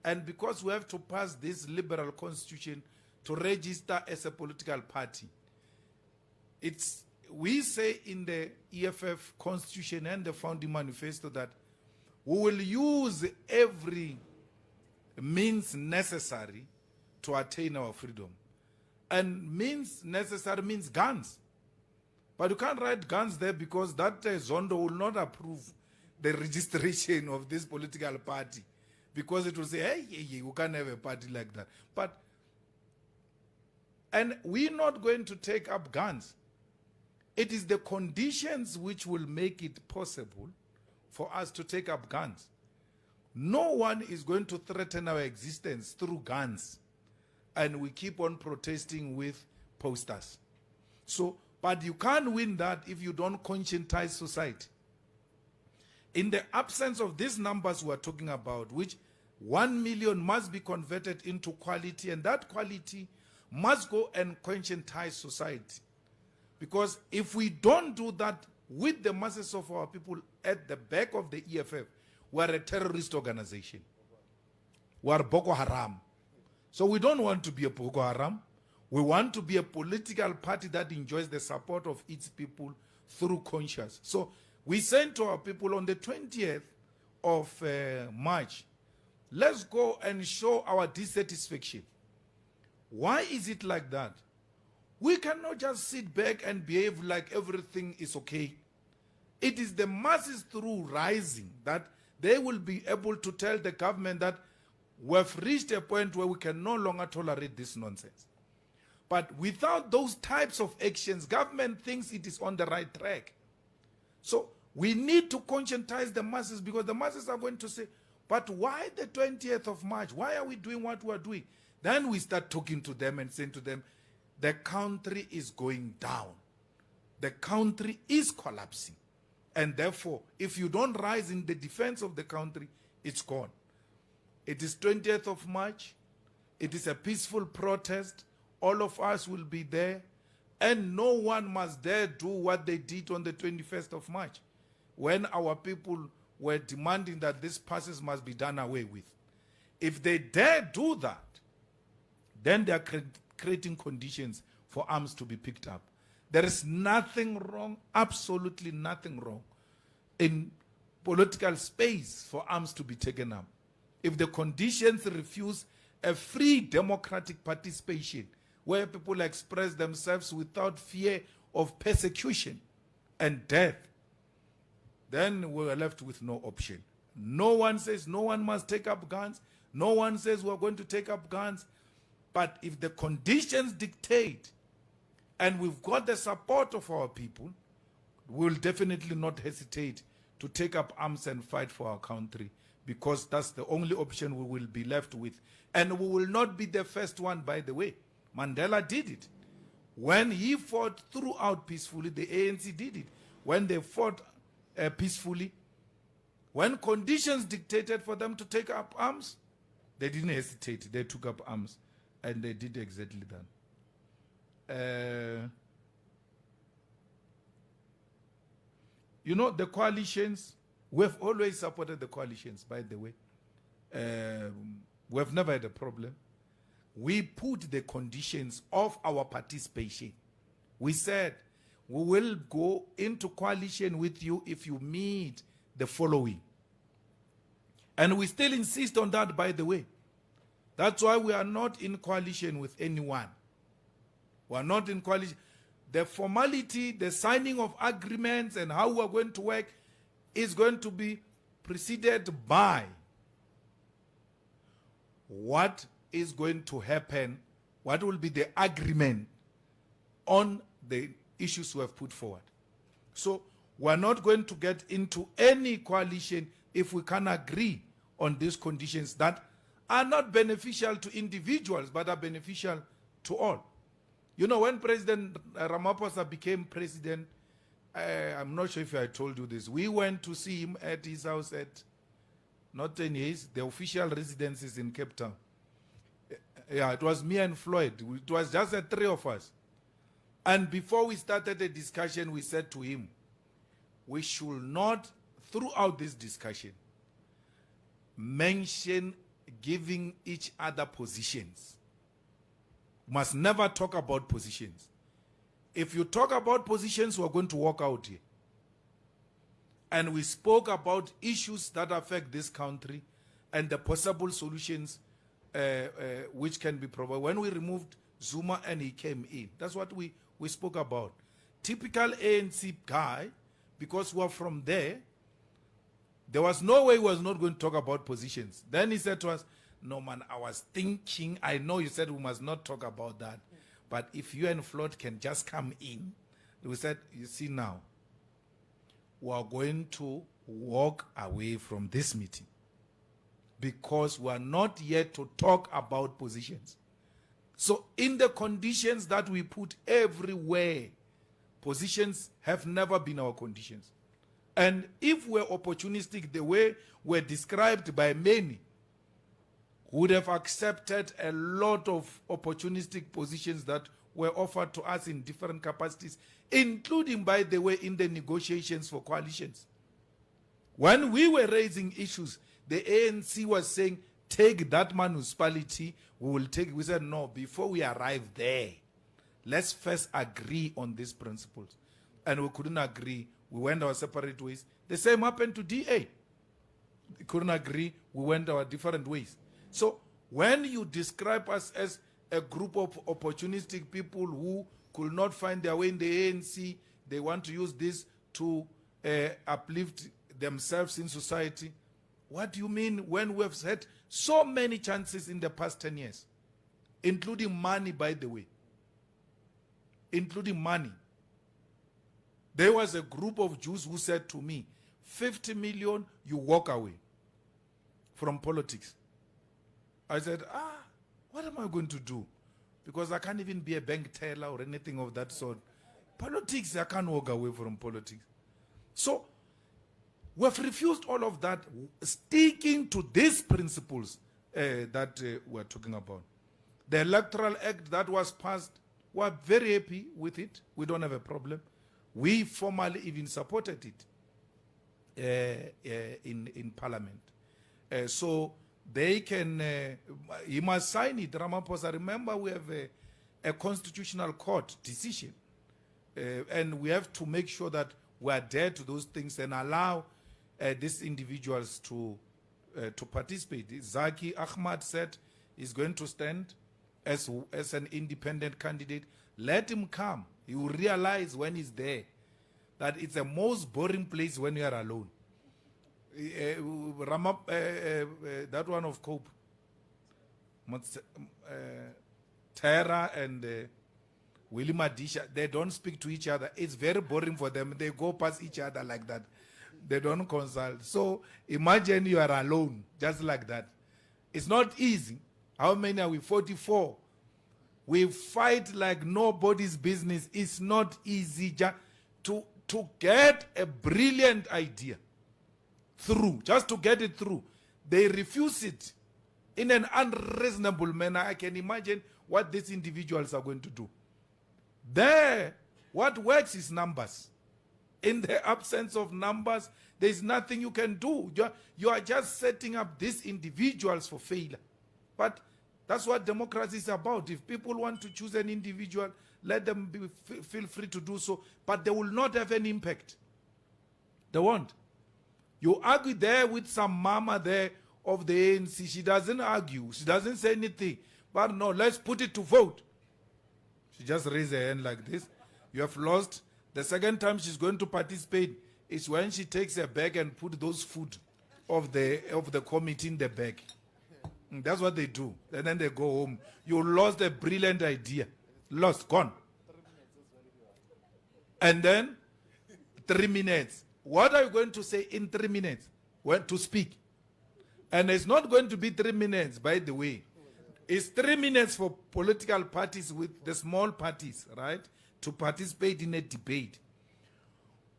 And because we have to pass this liberal constitution to register as a political party, we say in the EFF constitution and the founding manifesto that we will use every means necessary to attain our freedom. And means necessary means guns. But you can't write guns there because that Zondo will not approve the registration of this political party, because it will say, hey, you can't have a party like that. And we're not going to take up guns. It is the conditions which will make it possible for us to take up guns. No one is going to threaten our existence through guns. And we keep on protesting with posters. But you can't win that if you don't conscientize society. In the absence of these numbers we're talking about, which 1 million must be converted into quality, and that quality must go and conscientize society. Because if we don't do that with the masses of our people at the back of the EFF, we're a terrorist organization. We're Boko Haram. So we don't want to be a Boko Haram. We want to be a political party that enjoys the support of its people through conscience. So we sent to our people on the 20th of March, let's go and show our dissatisfaction. Why is it like that? We cannot just sit back and behave like everything is okay. It is the masses through rising that they will be able to tell the government that we've reached a point where we can no longer tolerate this nonsense. But without those types of actions, government thinks it is on the right track. So we need to conscientize the masses, because the masses are going to say, but why the 20th of March? Why are we doing what we are doing? Then we start talking to them and saying to them, the country is going down. The country is collapsing. And therefore, if you don't rise in the defense of the country, it's gone. It is 20th of March. It is a peaceful protest. All of us will be there. And no one must dare do what they did on the 21st of March, when our people were demanding that these passes must be done away with. If they dare do that, then they are creating conditions for arms to be picked up. There is nothing wrong, absolutely nothing wrong, in political space for arms to be taken up. If the conditions refuse a free democratic participation, where people express themselves without fear of persecution and death, then we're left with no option. No one says no one must take up guns. No one says we're going to take up guns. But if the conditions dictate, and we've got the support of our people, we'll definitely not hesitate to take up arms and fight for our country, because that's the only option we will be left with. And we will not be the first one, by the way. Mandela did it. When he fought throughout peacefully, the ANC did it. When they fought peacefully, when conditions dictated for them to take up arms, they didn't hesitate. They took up arms, and they did exactly that. You know, the coalitions, we've always supported the coalitions, by the way. We've never had a problem. We put the conditions of our participation. We said, we will go into coalition with you if you meet the following. And we still insist on that, by the way. That's why we are not in coalition with anyone. We are not in coalition. The formality, the signing of agreements and how we are going to work is going to be preceded by what is going to happen, what will be the agreement on the issues we have put forward. So we're not going to get into any coalition if we can agree on these conditions that are not beneficial to individuals but are beneficial to all. You know, when President Ramaphosa became president, I'm not sure if I told you this, we went to see him at his house at, not in his, the official residences in Cape Town. Yeah, it was me and Floyd. It was just the three of us. And before we started the discussion, we said to him, we should not, throughout this discussion, mention giving each other positions. Must never talk about positions. If you talk about positions, we're going to walk out here. And we spoke about issues that affect this country and the possible solutions which can be provided. When we removed Zuma and he came in, that's what we spoke about. Typical ANC guy, because we're from there was no way he was not going to talk about positions. Then he said to us, no man, I was thinking, I know you said we must not talk about that, but if you and Floyd can just come in. We said, you see now, we are going to walk away from this meeting because we are not yet to talk about positions. So in the conditions that we put everywhere, positions have never been our conditions. And if we're opportunistic the way we're described by many, would have accepted a lot of opportunistic positions that were offered to us in different capacities, including, by the way, in the negotiations for coalitions. When we were raising issues, the ANC was saying, take that municipality, we will take it. We said, no, before we arrive there, let's first agree on these principles. And we couldn't agree. We went our separate ways. The same happened to DA. We couldn't agree. We went our different ways. So when you describe us as a group of opportunistic people who could not find their way in the ANC, they want to use this to uplift themselves in society. What do you mean when we have had so many chances in the past 10 years, including money, by the way, including money? There was a group of Jews who said to me, 50 million, you walk away from politics. I said, what am I going to do? Because I can't even be a bank teller or anything of that sort. Politics, I can't walk away from politics. So we've refused all of that, sticking to these principles that we're talking about. The Electoral Act that was passed, we're very happy with it. We don't have a problem. We formally even supported it in Parliament. So they can, he must sign it, Ramaphosa. Remember, we have a constitutional court decision. And we have to make sure that we adhere to those things and allow these individuals to participate. Zaki Ahmad said he's going to stand as an independent candidate. Let him come. He will realize when he's there that it's the most boring place when you are alone. That one of Cope, Tara and Willie Madisha, they don't speak to each other. It's very boring for them. They go past each other like that. They don't consult. So imagine you are alone, just like that. It's not easy. How many are we? 44. We fight like nobody's business. It's not easy to get a brilliant idea through, just to get it through. They refuse it in an unreasonable manner. I can imagine what these individuals are going to do. There, what works is numbers. In the absence of numbers, there is nothing you can do. You are just setting up these individuals for failure. But that's what democracy is about. If people want to choose an individual, let them feel free to do so. But they will not have any impact. They won't. You argue there with some mama there of the ANC. She doesn't argue. She doesn't say anything. But no, let's put it to vote. She just raised her hand like this. You have lost. The second time she's going to participate is when she takes her bag and put those food of the committee in the bag. That's what they do. And then they go home. You lost a brilliant idea. Lost, gone. And then 3 minutes. What are you going to say in 3 minutes? When to speak. And it's not going to be 3 minutes, by the way. It's 3 minutes for political parties with the small parties, right, to participate in a debate.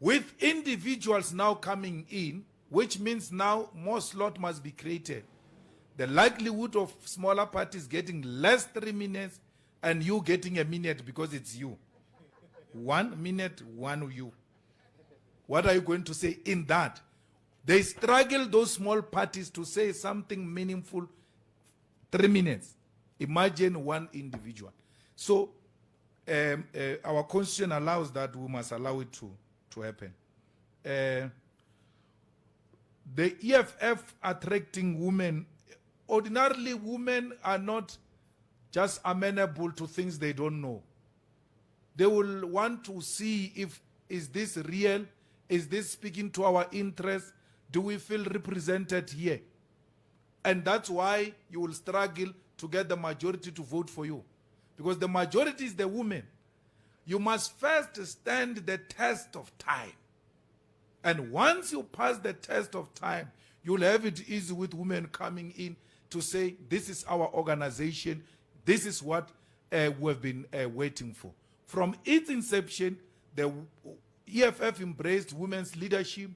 With individuals now coming in, which means now more slot must be created. The likelihood of smaller parties getting less 3 minutes and you getting a minute because it's you. 1 minute, one you. What are you going to say in that? They struggle, those small parties, to say something meaningful 3 minutes. Imagine one individual. So our constitution allows that, we must allow it to happen. The EFF attracting women, ordinarily women are not just amenable to things they don't know. They will want to see if, is this real? Is this speaking to our interests? Do we feel represented here? And that's why you will struggle to get the majority to vote for you. Because the majority is the women. You must first stand the test of time. And once you pass the test of time, you'll have it easy with women coming in to say, this is our organization, this is what we've been waiting for. From its inception, the EFF embraced women's leadership.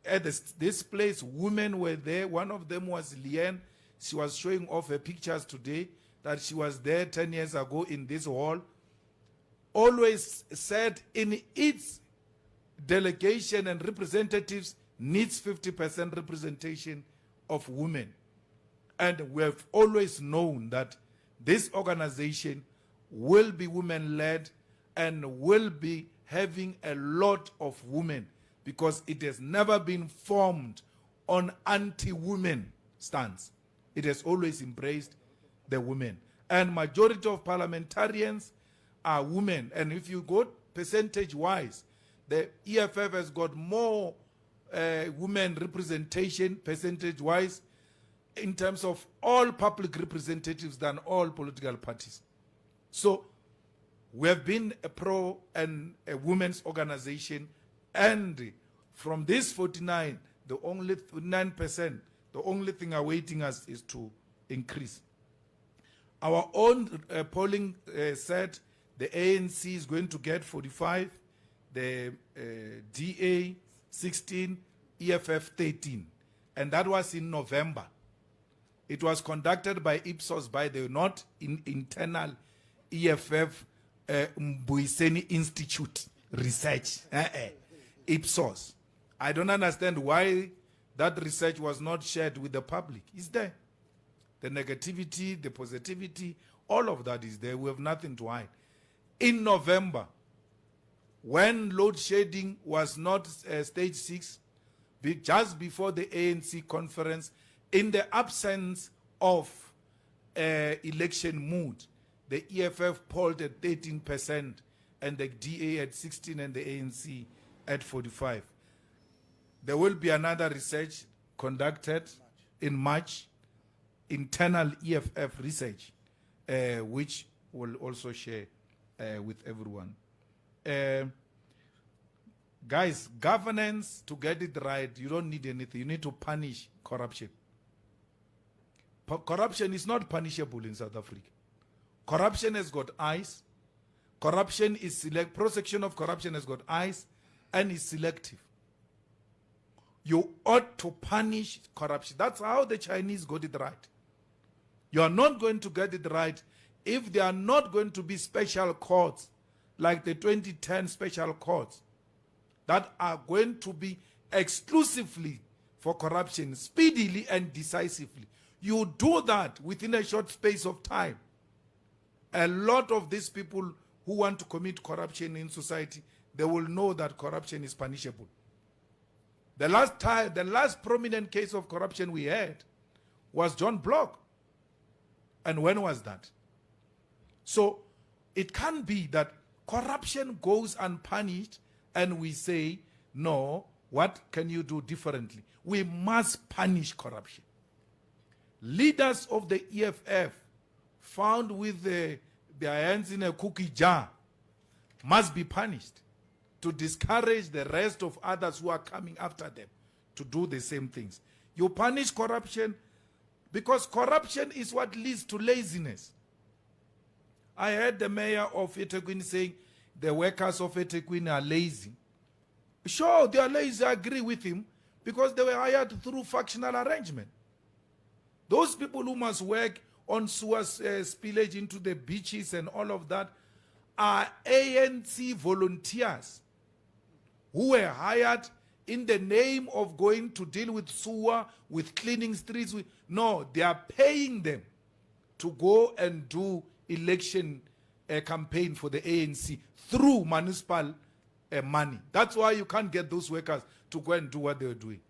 At this place, women were there. One of them was Leanne. She was showing off her pictures today, that she was there 10 years ago in this hall. Always said in its delegation and representatives needs 50% representation of women. And we have always known that this organization will be women-led and will be having a lot of women, because it has never been formed on anti-women stance. It has always embraced the women. And majority of parliamentarians are women. And if you go percentage-wise, the EFF has got more women representation percentage-wise in terms of all public representatives than all political parties. So we have been a pro and a women's organization, and from this 49, the only 9%, the only thing awaiting us is to increase. Our own polling said the ANC is going to get 45, the DA 16, EFF 13, and that was in November. It was conducted by 𝐓𝐡𝐚𝐧𝐤𝐬, by the not internal EFF Mbuyiseni Institute research, 𝐓𝐡𝐚𝐧𝐤𝐬. I don't understand why that research was not shared with the public. It's there. The negativity, the positivity, all of that is there. We have nothing to hide. In November, when load shedding was not stage 6, just before the ANC conference, in the absence of election mood, the EFF polled at 13% and the DA at 16% and the ANC at 45%. There will be another research conducted in March, internal EFF research, which will also share with everyone. Guys, governance, to get it right, you don't need anything. You need to punish corruption. Corruption is not punishable in South Africa. Corruption has got eyes. Corruption is prosecution of corruption has got eyes and is selective. You ought to punish corruption. That's how the Chinese got it right. You are not going to get it right if there are not going to be special courts like the 2010 special courts that are going to be exclusively for corruption, speedily and decisively. You do that within a short space of time. A lot of these people who want to commit corruption in society, they will know that corruption is punishable. The last prominent case of corruption we had was John Block. And when was that? So it can't be that corruption goes unpunished and we say, no, what can you do differently? We must punish corruption. Leaders of the EFF found with their hands in a cookie jar must be punished to discourage the rest of others who are coming after them to do the same things. You punish corruption because corruption is what leads to laziness. I heard the mayor of 𝐓𝐡𝐚𝐧𝐤𝐬 saying the workers of 𝐓𝐡𝐚𝐬𝐧𝐤𝐬 are lazy. Sure, they are lazy, I agree with him, because they were hired through factional arrangement. Those people who must work on sewer spillage into the beaches and all of that are ANC volunteers who were hired in the name of going to deal with sewer, with cleaning streets. No, they are paying them to go and do election campaign for the ANC through municipal money. That's why you can't get those workers to go and do what they're doing.